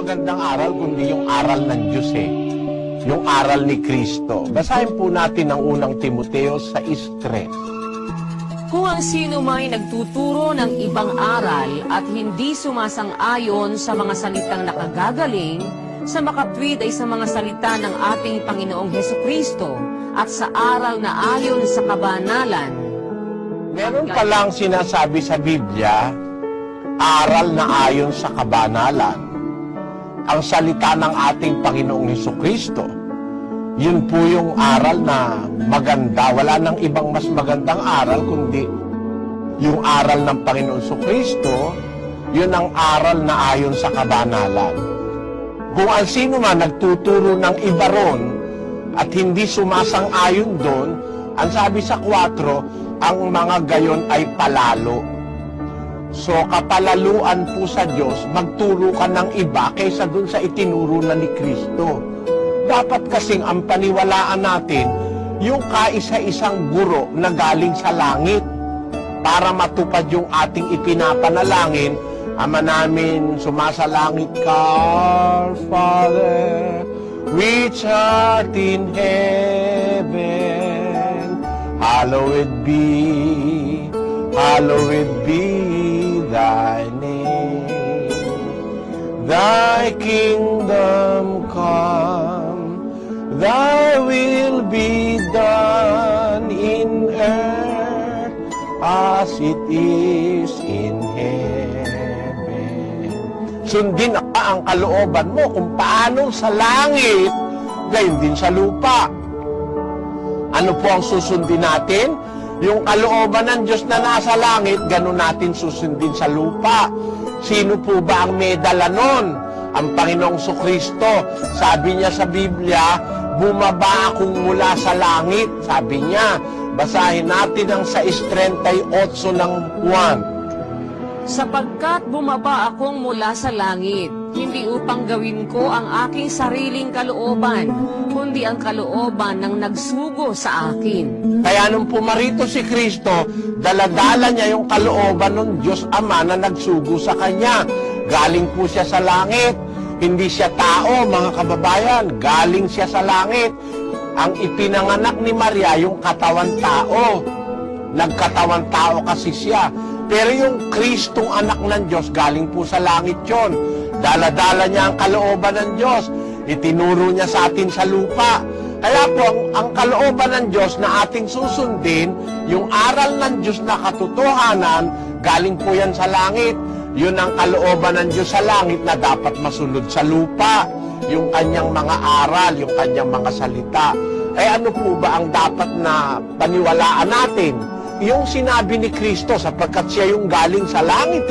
magandang aral kundi yung aral ng Diyos yung aral ni Kristo. Basahin po natin ang unang Timoteo 6:3. Kung ang sino may nagtuturo ng ibang aral at hindi sumasang-ayon sa mga salitang nakagagaling, sa makatwid ay sa mga salita ng ating Panginoong Hesukristo at sa aral na ayon sa kabanalan. Meron palang sinasabi sa Biblia, aral na ayon sa kabanalan. Ang salita ng ating Panginoong Hesukristo, yun po yung aral na maganda. Wala nang ibang mas magandang aral kundi yung aral ng Panginoong Hesukristo, yun ang aral na ayon sa kabanalan. Kung ang sino man nagtuturo ng iba ron at hindi sumasang-ayon doon, ang sabi sa 4, ang mga gayon ay palalo. So, kapalaluan po sa Diyos, magturo ka ng iba kaysa dun sa itinuro na ni Kristo. Dapat kasing ang paniwalaan natin, yung kaisa-isang guro na galing sa langit para matupad yung ating ipinapanalangin. Ama namin, sumasalangit ka, our Father, which art in heaven, hallowed be thy name. Thy kingdom come, thy will be done in earth as it is in heaven. Sundin ang kalooban mo kung paano sa langit, gayon din sa lupa. Ano po ang susundin natin? Yung kalooban ng Diyos na nasa langit, ganun natin susundin sa lupa. Sino po ba ang may dala nun? Ang Panginoong Kristo. Sabi niya sa Biblia, bumaba akong mula sa langit. Sabi niya, basahin natin ang 6:38 ng Juan. Sapagkat bumaba akong mula sa langit, hindi upang gawin ko ang aking sariling kalooban, kundi ang kalooban ng nagsugo sa akin. Kaya nung pumarito si Kristo, daladala niya yung kalooban ng Diyos Ama na nagsugo sa Kanya. Galing po siya sa langit. Hindi siya tao, mga kababayan. Galing siya sa langit. Ang ipinanganak ni Maria, yung katawan tao. Nagkatawan tao kasi siya. Pero yung Kristong anak ng Diyos, galing po sa langit yon. Daladala niya ang kalooban ng Diyos. Itinuro niya sa atin sa lupa. Kaya po, ang kalooban ng Diyos na ating susundin, yung aral ng Diyos na katotohanan, galing po yan sa langit. Yun ang kalooban ng Diyos sa langit na dapat masunod sa lupa. Yung kanyang mga aral, yung kanyang mga salita. Eh ano po ba ang dapat na paniwalaan natin? Yung sinabi ni Kristo sapagkat siya yung galing sa langit